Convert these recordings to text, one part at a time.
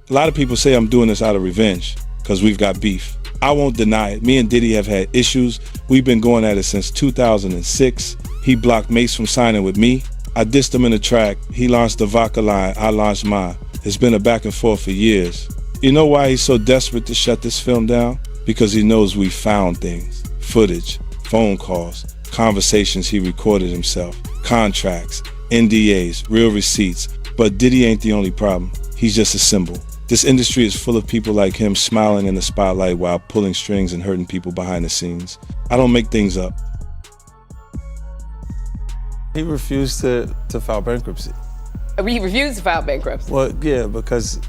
A lot of people say I'm doing this out of revenge because we've got beef. I won't deny it. Me and Diddy have had issues. We've been going at it since 2006. He blocked Mace from signing with me. I dissed him in a track. He launched the vodka line. I launched mine. It's been a back and forth for years. You know why he's so desperate to shut this film down? Because he knows we found things. Footage, phone calls, conversations he recorded himself, contracts, NDAs, real receipts. But Diddy ain't the only problem. He's just a symbol. This industry is full of people like him smiling in the spotlight while pulling strings and hurting people behind the scenes. I don't make things up. He refused to file bankruptcy. He refused to file bankruptcy? Well, yeah, because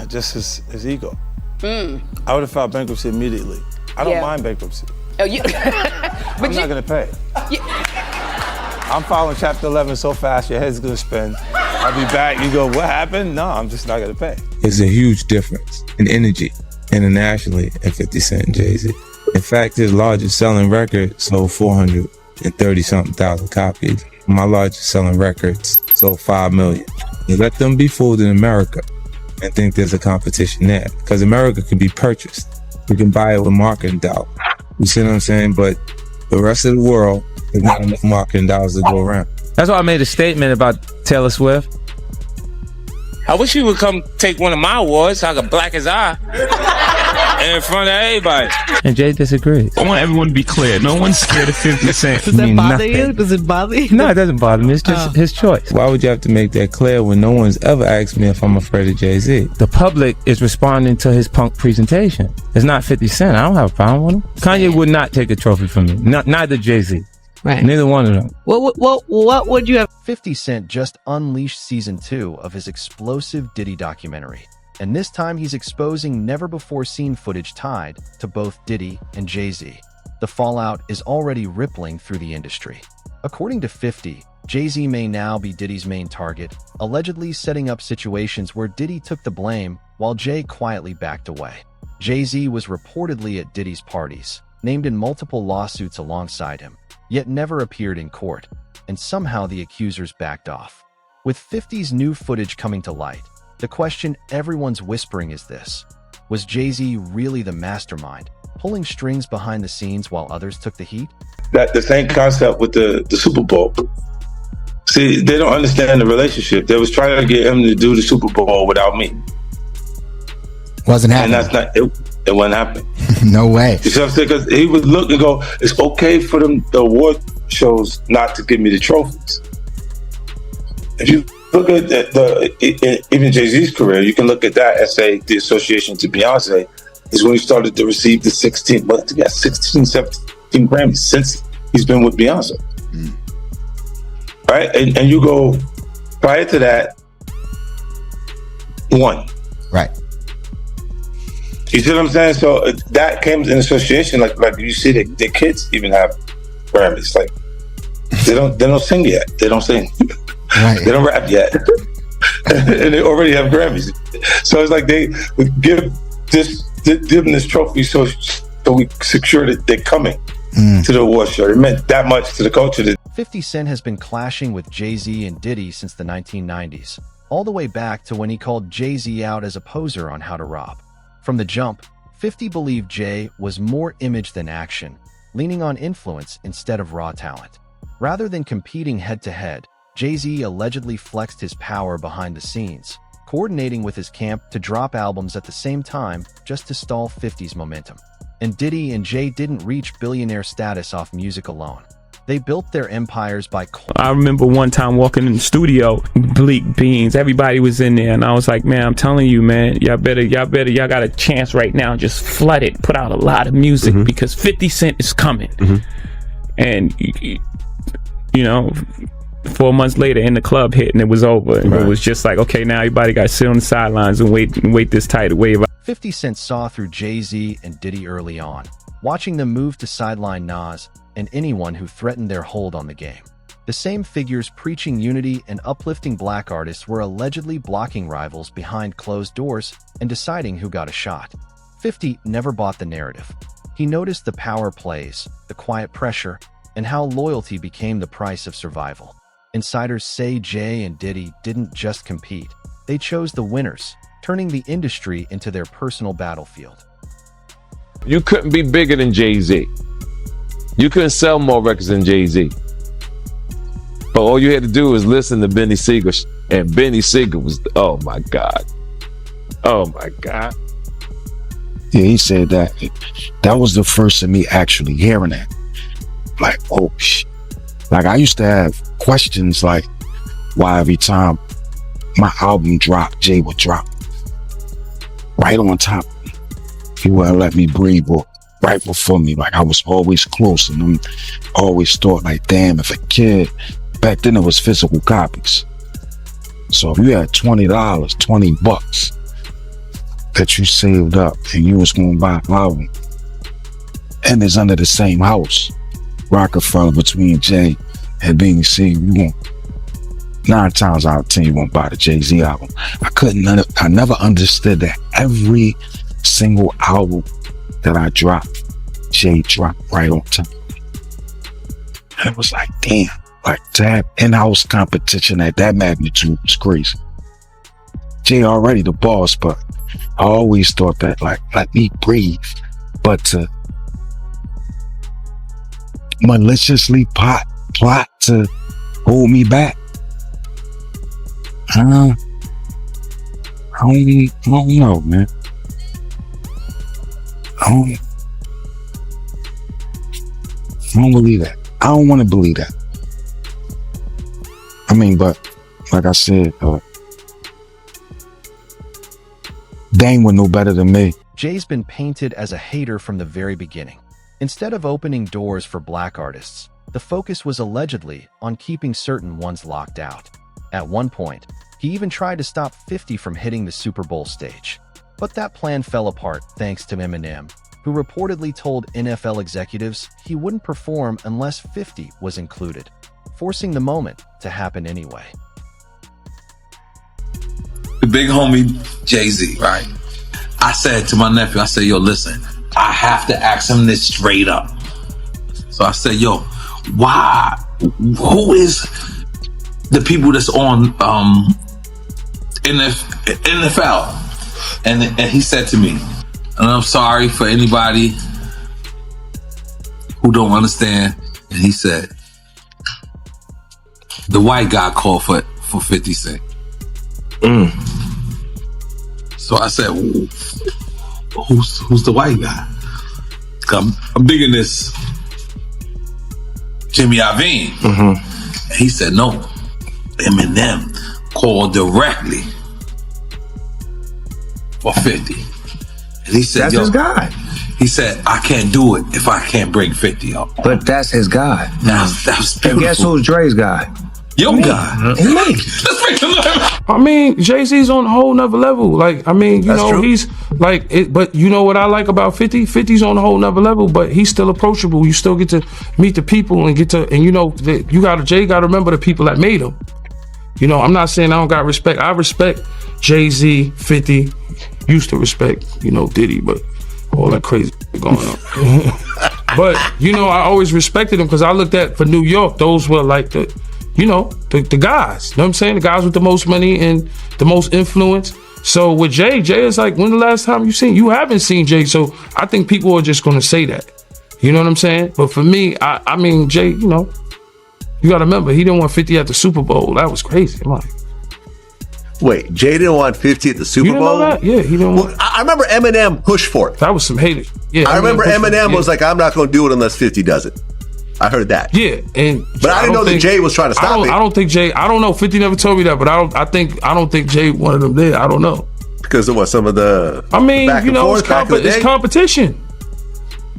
just his ego. I would have filed bankruptcy immediately. I don't mind bankruptcy. Oh, you? I'm not gonna pay. I'm filing Chapter 11 so fast, your head's gonna spin. I'll be back, you go, what happened? No, I'm just not gonna pay. There's a huge difference in energy internationally in 50 Cent and Jay-Z. In fact, his largest selling record sold 430-something thousand copies. My largest selling records sold 5 million. You let them be fooled in America and think there's a competition there. Because America can be purchased. You can buy it with marketing dollars. You see what I'm saying? But the rest of the world, there's not enough marketing dollars to go around. That's why I made a statement about Taylor Swift. I wish you would come take one of my awards so I could black his eye in front of everybody. And Jay disagrees. I want everyone to be clear. No one's scared of 50 Cent. Does that bother you? Does it bother you? No, it doesn't bother me. It's just his choice. Why would you have to make that clear when no one's ever asked me if I'm afraid of Jay-Z? The public is responding to his punk presentation. It's not 50 Cent. I don't have a problem with him. Kanye would not take a trophy from me. Neither Jay-Z. Right. Neither one of them. What would you have? 50 Cent just unleashed season 2 of his explosive Diddy documentary. And this time he's exposing never-before-seen footage tied to both Diddy and Jay-Z. The fallout is already rippling through the industry. According to 50, Jay-Z may now be Diddy's main target, allegedly setting up situations where Diddy took the blame while Jay quietly backed away. Jay-Z was reportedly at Diddy's parties, named in multiple lawsuits alongside him, yet never appeared in court, and somehow the accusers backed off. With 50's new footage coming to light, the question everyone's whispering is this: was Jay-Z really the mastermind, pulling strings behind the scenes while others took the heat? That the same concept with the Super Bowl. See, they don't understand the relationship. They was trying to get him to do the Super Bowl without me. Wasn't happening. And that's not it. It wouldn't happen. No way. You see what I'm saying? Because he would look and go, it's okay for them, the award shows, not to give me the trophies. If you look at even Jay-Z's career, you can look at that and say the association to Beyonce is when he started to receive the 16, 17 Grammys since he's been with Beyonce. Right? And you go, prior to that, 1. Right. You see what I'm saying? So that came in association, like you see the kids even have Grammys. Like they don't sing yet. They don't sing. Right. They don't rap yet. And they already have Grammys. So it's like they would give them this trophy so we secure that they're coming to the award show. It meant that much to the culture. 50 Cent has been clashing with Jay-Z and Diddy since the 1990s, all the way back to when he called Jay-Z out as a poser on How to Rob. From the jump, 50 believed Jay was more image than action, leaning on influence instead of raw talent. Rather than competing head-to-head, Jay-Z allegedly flexed his power behind the scenes, coordinating with his camp to drop albums at the same time just to stall 50's momentum. And Diddy and Jay didn't reach billionaire status off music alone. They built their empires by... I remember one time walking in the studio, Bleak Beans, everybody was in there, and I was like, man, I'm telling you, man, y'all got a chance right now, just flood it, put out a lot of music, because 50 Cent is coming. And, you know, 4 months later, in the club hit, and it was over. And it was just like, okay, now everybody got to sit on the sidelines and wait this tidal wave. 50 Cent saw through Jay-Z and Diddy early on, watching them move to sideline Nas and anyone who threatened their hold on the game. The same figures preaching unity and uplifting black artists were allegedly blocking rivals behind closed doors and deciding who got a shot. 50 never bought the narrative. He noticed the power plays, the quiet pressure, and how loyalty became the price of survival. Insiders say Jay and Diddy didn't just compete. They chose the winners, turning the industry into their personal battlefield. You couldn't be bigger than Jay-Z. You couldn't sell more records than Jay-Z. But all you had to do was listen to Benny Siegel. And Benny Siegel was, oh my God. Oh my God. Yeah, he said that. That was the first of me actually hearing that. Like, oh shit. Like, I used to have questions like why every time my album dropped, Jay would drop right on top. He wouldn't let me breathe or right before me. Like, I was always close, and I always thought like, damn, if a kid, back then it was physical copies. So if you had $20, $20 that you saved up and you was going to buy an album, and it's under the same house, Rockefeller, between Jay and Beanie Siegel, you won't, 9 times out of 10 you won't buy the Jay-Z album. I never understood that every single album that I dropped, Jay dropped right on top. And it was like, damn, like that in-house competition at that magnitude was crazy. Jay already the boss, but I always thought that, like, let me breathe. But to maliciously plot to hold me back, I don't know, man. I don't believe that. I don't want to believe that. I mean, but like I said, Dame was no better than me. Jay's been painted as a hater from the very beginning. Instead of opening doors for black artists, the focus was allegedly on keeping certain ones locked out. At one point, he even tried to stop 50 from hitting the Super Bowl stage. But that plan fell apart thanks to Eminem, who reportedly told NFL executives he wouldn't perform unless 50 was included, forcing the moment to happen anyway. The big homie Jay-Z, right? I said to my nephew, I said, yo, listen, I have to ask him this straight up. So I said, yo, why? Who is the people that's on NFL? And he said to me, and I'm sorry for anybody who don't understand, and he said, the white guy called for 50 Cent. So I said, who's the white guy? I'm digging this Jimmy Iovine. And he said, no, Eminem called directly for 50. And he said, that's his guy. He said, I can't do it if I can't bring 50 up. But that's his guy. That was beautiful. And guess who's Dre's guy? Your guy. Me. Let's make him look. I mean, Jay-Z's on a whole nother level. Like, I mean, you know, he's like, but you know what I like about 50? 50's on a whole nother level, but he's still approachable. You still get to meet the people and you know, Jay got to remember the people that made him. You know, I'm not saying I don't got respect. I respect Jay-Z, 50, used to respect, you know, Diddy, but all that crazy going on. But, you know, I always respected him because I looked at, for New York, those were like the guys. You know what I'm saying? The guys with the most money and the most influence. So with Jay is like, when the last time you haven't seen Jay. So I think people are just going to say that. You know what I'm saying? But for me, I mean, Jay, you know, you got to remember, he didn't want 50 at the Super Bowl. That was crazy. I'm like, wait, Jay didn't want 50 at the Super Bowl? Know that? Yeah, he didn't want. I remember Eminem pushed for it. That was some haters. Yeah, I remember Eminem was like, I'm not going to do it unless 50 does it. I heard that. Yeah, but I didn't know that Jay was trying to stop it. I don't think Jay. I don't know. 50 never told me that, but I don't think Jay wanted them there. I don't know because of what some of the. I mean, you know, it's competition.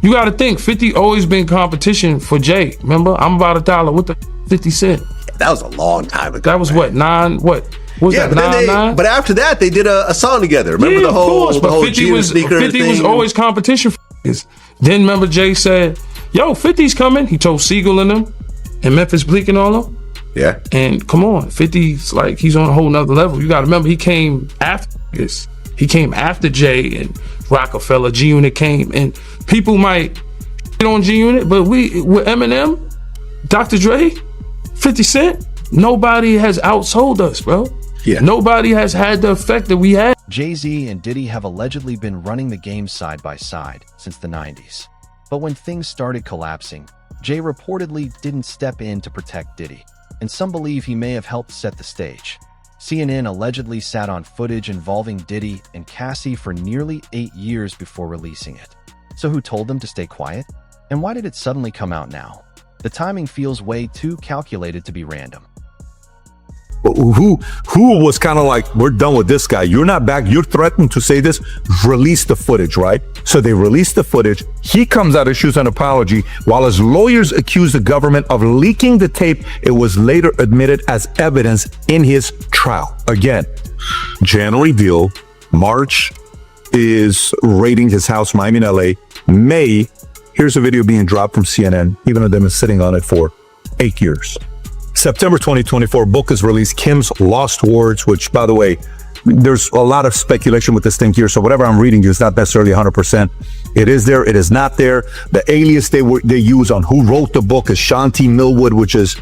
You got to think. 50 always been competition for Jay. Remember, I'm about $1 with the 50 Cent. That was a long time ago. That was what 9. What was that? 9? But after that, they did a song together. Remember the whole 50 was sneaker 50 thing? was always competition. Then remember Jay said, yo, 50's coming. He told Siegel and them and Memphis Bleak and all them. Yeah. And come on, 50's like, he's on a whole nother level. You got to remember, he came after this. He came after Jay and Rockefeller. G-Unit came. And people might get on G-Unit, but with Eminem, Dr. Dre, 50 Cent, nobody has outsold us, bro. Nobody has had the effect that we had. Jay-Z and Diddy have allegedly been running the game side by side since the 90s. But when things started collapsing, Jay reportedly didn't step in to protect Diddy, and some believe he may have helped set the stage. CNN allegedly sat on footage involving Diddy and Cassie for nearly 8 years before releasing it. So who told them to stay quiet? And why did it suddenly come out now? The timing feels way too calculated to be random. Who was kind of like, we're done with this guy. You're not back. You're threatened to say this. Release the footage, right? So they released the footage. He comes out, issues an apology. While his lawyers accused the government of leaking the tape, it was later admitted as evidence in his trial. Again, January deal. March is raiding his house, Miami and LA. May, here's a video being dropped from CNN, even though they've been sitting on it for 8 years. September 2024, book is released, Kim's Lost Words, which, by the way, there's a lot of speculation with this thing here, so whatever I'm reading is not necessarily 100%. It is there, it is not there. The alias they use on who wrote the book is Shanti Millwood, which is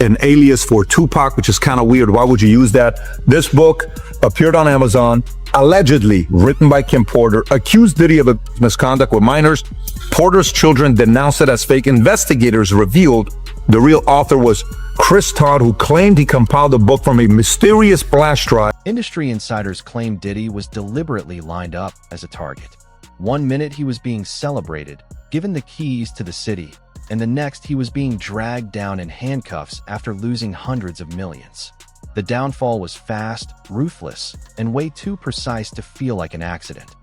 an alias for Tupac, which is kind of weird. Why would you use that? This book appeared on Amazon, allegedly written by Kim Porter, accused Diddy of misconduct with minors. Porter's children denounced it as fake. Investigators revealed the real author was Chris Todd, who claimed he compiled the book from a mysterious flash drive. Industry insiders claim Diddy was deliberately lined up as a target. One minute he was being celebrated, given the keys to the city, and the next he was being dragged down in handcuffs after losing hundreds of millions. The downfall was fast, ruthless, and way too precise to feel like an accident.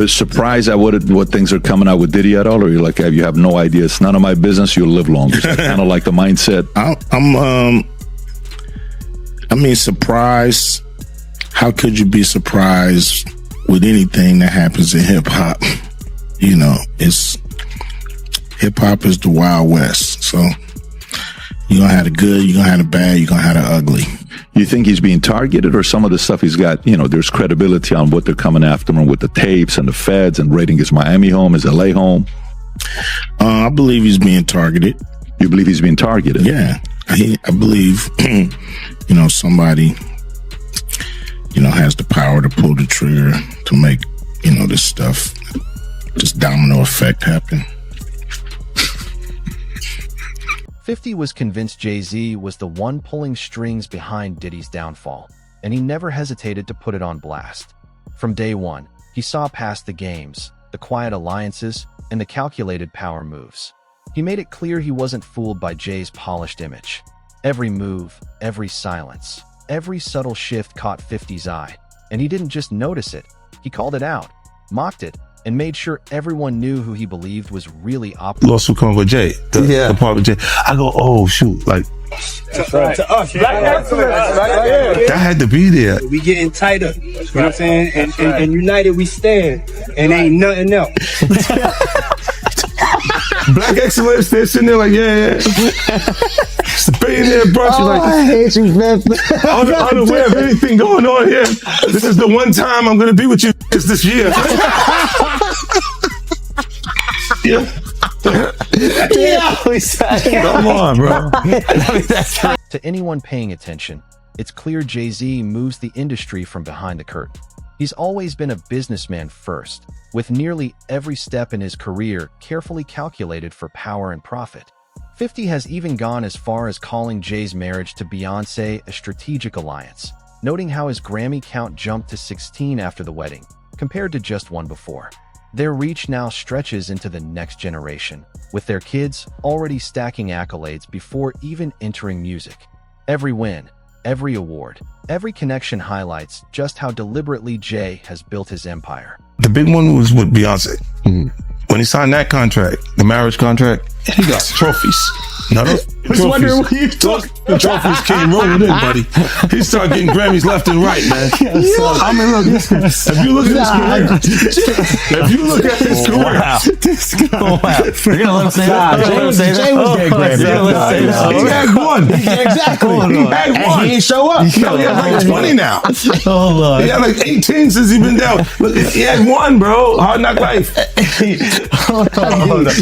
Surprised at what things are coming out with Diddy at all, or you're like, you have no idea, it's none of my business, you'll live longer? Kind of like the mindset. I mean, surprised. How could you be surprised with anything that happens in hip hop? You know, hip hop is the Wild West. So you're gonna have the good, you're gonna have the bad, you're gonna have the ugly. You think he's being targeted, or some of the stuff he's got, there's credibility on what they're coming after him with the tapes and the feds and raiding his Miami home, his LA home? I believe he's being targeted. You believe he's being targeted? Yeah. I believe, somebody, has the power to pull the trigger to make, this stuff, this domino effect happen. 50 was convinced Jay-Z was the one pulling strings behind Diddy's downfall, and he never hesitated to put it on blast. From day one, he saw past the games, the quiet alliances, and the calculated power moves. He made it clear he wasn't fooled by Jay's polished image. Every move, every silence, every subtle shift caught 50's eye, and he didn't just notice it, he called it out, mocked it, and made sure everyone knew who he believed was really operating. Lawsuit coming with Jay, the part with Jay. I go, oh shoot, like that's right. To us, black excellence. That had to be there. We getting tighter. You know what I'm saying? And united we stand, and ain't nothing else. Black excellence, they're sitting there like, yeah. It's a billionaire brunch. Oh, like, I hate you, man. Unaware of anything going on here. This is the one time I'm going to be with you this year. Come on, bro. To anyone paying attention, it's clear Jay-Z moves the industry from behind the curtain. He's always been a businessman first, with nearly every step in his career carefully calculated for power and profit. 50 has even gone as far as calling Jay's marriage to Beyoncé a strategic alliance, noting how his Grammy count jumped to 16 after the wedding, compared to just one before. Their reach now stretches into the next generation, with their kids already stacking accolades before even entering music. Every win, every award, every connection highlights just how deliberately Jay has built his empire. The big one was with Beyonce. When he signed that contract, the marriage contract, he got trophies. Now those the trophies came rolling in, buddy. He started getting Grammys left and right, man. I mean, look, if you look at his career, You're gonna let him say that? Jay was getting Grammys. He had one. Exactly. He had one. And he ain't show up. He had like 20 now. Oh, Lord. He had like 18 since he been down. Look, he had one, bro. Hard Knock Life.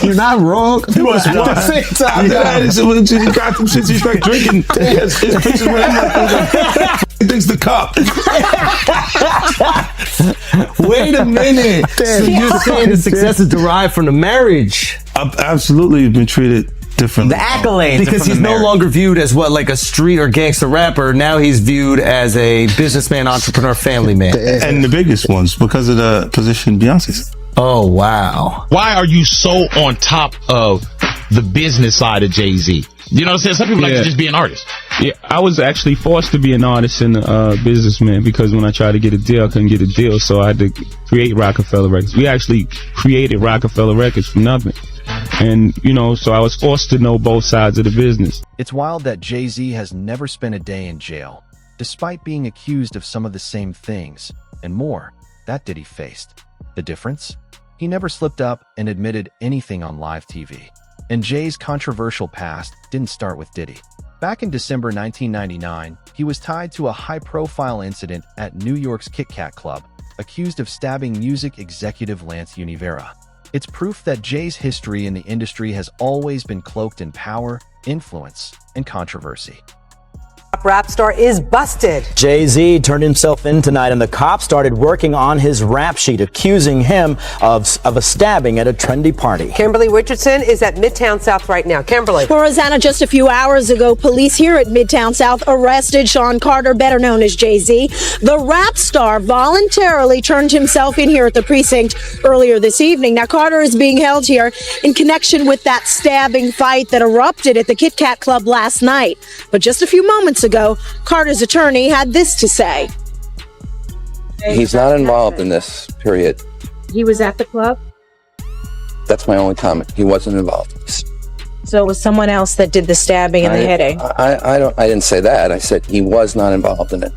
You're not wrong. He was one. since he got them since he started drinking. His pictures with him like thinks the cup. Wait a minute. So you're saying the success is derived from the marriage? I've absolutely been treated differently. The accolades, because he's no longer viewed as what, like a street or gangster rapper. Now he's viewed as a businessman, entrepreneur, family man. And the biggest ones because of the position Beyonce's. Oh, wow. Why are you so on top of the business side of Jay-Z? You know what I'm saying? Some people like to just be an artist. Yeah, I was actually forced to be an artist and a businessman because when I tried to get a deal, I couldn't get a deal, so I had to create Rockefeller Records. We actually created Rockefeller Records from nothing. And, you know, so I was forced to know both sides of the business. It's wild that Jay-Z has never spent a day in jail, despite being accused of some of the same things, and more, that Diddy faced. The difference? He never slipped up and admitted anything on live TV. And Jay's controversial past didn't start with Diddy. Back in December 1999, he was tied to a high-profile incident at New York's Kit Kat Club, accused of stabbing music executive Lance Univera. It's proof that Jay's history in the industry has always been cloaked in power, influence, and controversy. Rap star is busted. Jay-Z turned himself in tonight, and the cops started working on his rap sheet, accusing him of a stabbing at a trendy party. Kimberly Richardson is at Midtown South right now. Kimberly. Well, Rosanna, just a few hours ago, police here at Midtown South arrested Sean Carter, better known as Jay-Z. The rap star voluntarily turned himself in here at the precinct earlier this evening. Now, Carter is being held here in connection with that stabbing fight that erupted at the Kit Kat Club last night. But just a few moments ago, Carter's attorney had this to say. He's not involved in this, period. He was at the club? That's my only comment. He wasn't involved. So it was someone else that did the stabbing and the hitting? I didn't say that. I said he was not involved in it.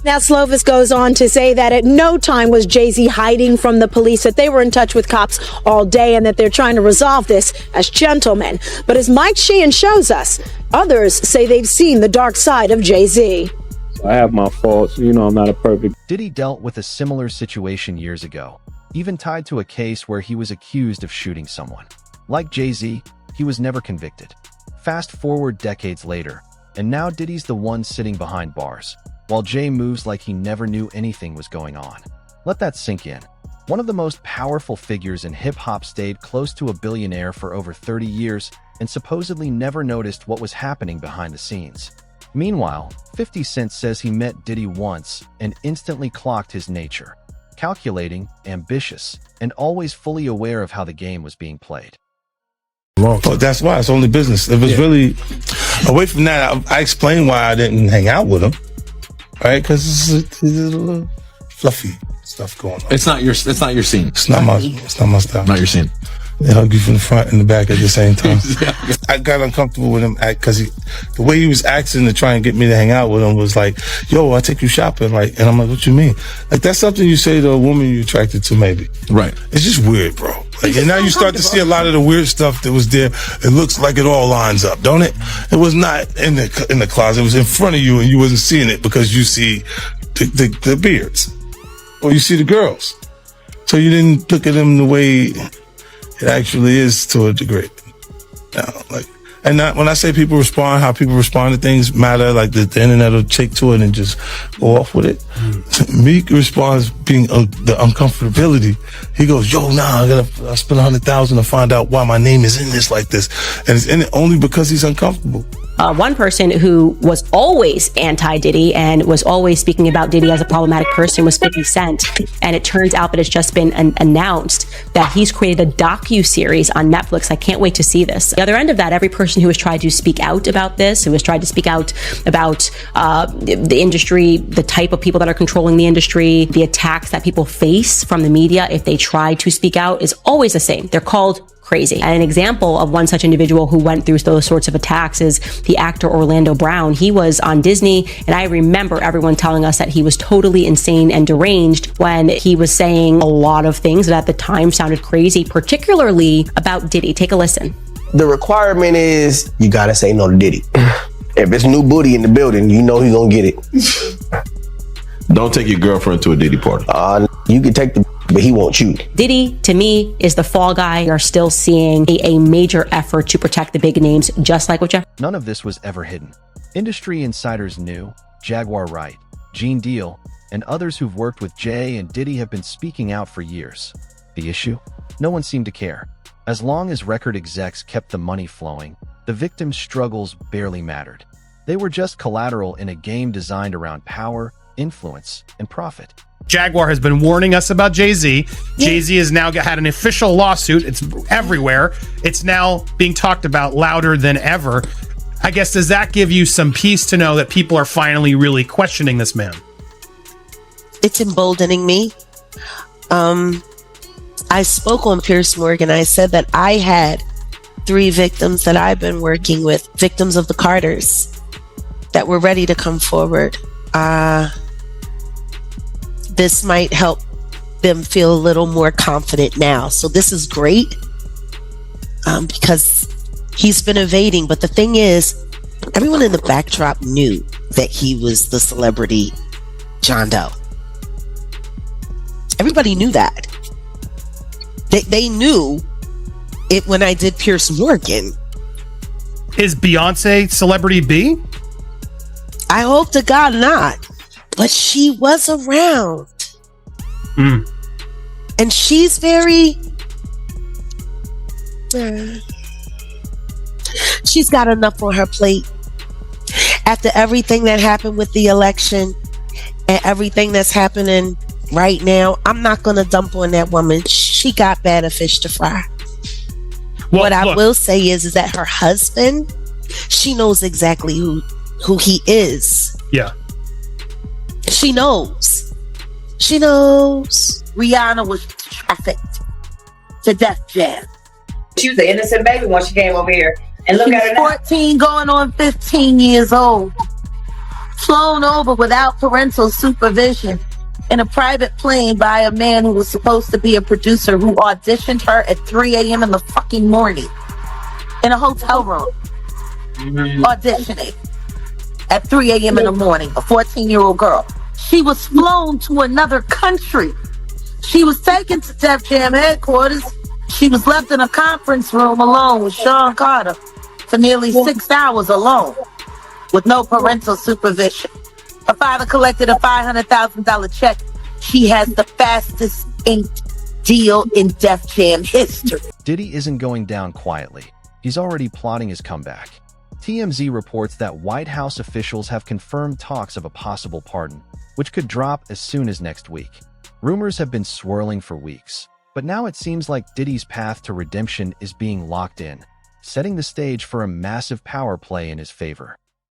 Now, Slovis goes on to say that at no time was Jay-Z hiding from the police, that they were in touch with cops all day and that they're trying to resolve this as gentlemen. But as Mike Sheehan shows us, others say they've seen the dark side of Jay-Z. I have my faults. You know, I'm not a perfect. Diddy dealt with a similar situation years ago, even tied to a case where he was accused of shooting someone. Like Jay-Z, he was never convicted. Fast forward decades later, and now Diddy's the one sitting behind bars, while Jay moves like he never knew anything was going on. Let that sink in. One of the most powerful figures in hip-hop stayed close to a billionaire for over 30 years and supposedly never noticed what was happening behind the scenes. Meanwhile, 50 Cent says he met Diddy once and instantly clocked his nature. Calculating, ambitious, and always fully aware of how the game was being played. Well, that's why it's only business. It was really away from that. I explained why I didn't hang out with him, right? Because there's a little fluffy stuff going on. It's not your scene. It's not my style. Not your scene. They hug you from the front and the back at the same time. I got uncomfortable with him because the way he was acting to try and get me to hang out with him was like, yo, I take you shopping. Like, and I'm like, what you mean? Like, that's something you say to a woman you're attracted to, maybe. Right. It's just weird, bro. Like, and now you start to see a lot of the weird stuff that was there. It looks like it all lines up, don't it? It was not in the closet. It was in front of you and you wasn't seeing it because you see the beards or you see the girls. So you didn't look at them the way it actually is to a degree. And when I say people respond, how people respond to things matter, like the internet will take to it and just go off with it. Meek responds being the uncomfortability. He goes, yo, I spend $100,000 to find out why my name is in this like this. And it's in it only because he's uncomfortable. One person who was always anti-Diddy and was always speaking about Diddy as a problematic person was 50 Cent. And it turns out that it's just been announced that he's created a docu-series on Netflix. I can't wait to see this. The other end of that, every person who has tried to speak out about this, who has tried to speak out about the industry, the type of people that are controlling the industry, the attacks that people face from the media if they try to speak out, is always the same. They're called crazy. And an example of one such individual who went through those sorts of attacks is the actor Orlando Brown. He was on Disney, and I remember everyone telling us that he was totally insane and deranged when he was saying a lot of things that at the time sounded crazy, particularly about Diddy. Take a listen. The requirement is you gotta say no to Diddy. If it's new booty in the building, you know he's gonna get it. Don't take your girlfriend to a Diddy party. You can take the but he wants you. Diddy, to me, is the fall guy. We are still seeing a major effort to protect the big names, just like with Jeff. None of this was ever hidden. Industry insiders knew. Jaguar Wright, Gene Deal, and others who've worked with Jay and Diddy have been speaking out for years. The issue? No one seemed to care. As long as record execs kept the money flowing, the victims' struggles barely mattered. They were just collateral in a game designed around power, influence, and profit. Jaguar has been warning us about Jay-Z. Jay-Z has now had an official lawsuit. It's everywhere. It's now being talked about louder than ever. I guess, does that give you some peace to know that people are finally really questioning this man? It's emboldening me. I spoke on Piers Morgan. I said that I had 3 victims that I've been working with, victims of the Carters, that were ready to come forward. This might help them feel a little more confident now. So this is great because he's been evading. But the thing is, everyone in the backdrop knew that he was the celebrity John Doe. Everybody knew that. They knew it when I did Piers Morgan. Is Beyonce celebrity B? I hope to God not. But she was around. And she's very... she's got enough on her plate. After everything that happened with the election and everything that's happening right now, I'm not going to dump on that woman. She got better fish to fry. Well, what I will say is that her husband, she knows exactly who he is. Yeah. She knows. She knows. Rihanna was trafficked to Def Jam. She was an innocent baby when she came over here. And look She's at her now. 14 going on 15 years old. Flown over without parental supervision in a private plane by a man who was supposed to be a producer who auditioned her at 3 a.m. in the fucking morning in a hotel room. Auditioning at 3 a.m. in the morning, a 14-year-old girl. She was flown to another country. She was taken to Def Jam headquarters. She was left in a conference room alone with Sean Carter for nearly 6 hours alone with no parental supervision. Her father collected a $500,000 check. She has the fastest inked deal in Def Jam history. Diddy isn't going down quietly. He's already plotting his comeback. TMZ reports that White House officials have confirmed talks of a possible pardon, which could drop as soon as next week. Rumors have been swirling for weeks, but now it seems like Diddy's path to redemption is being locked in, setting the stage for a massive power play in his favor.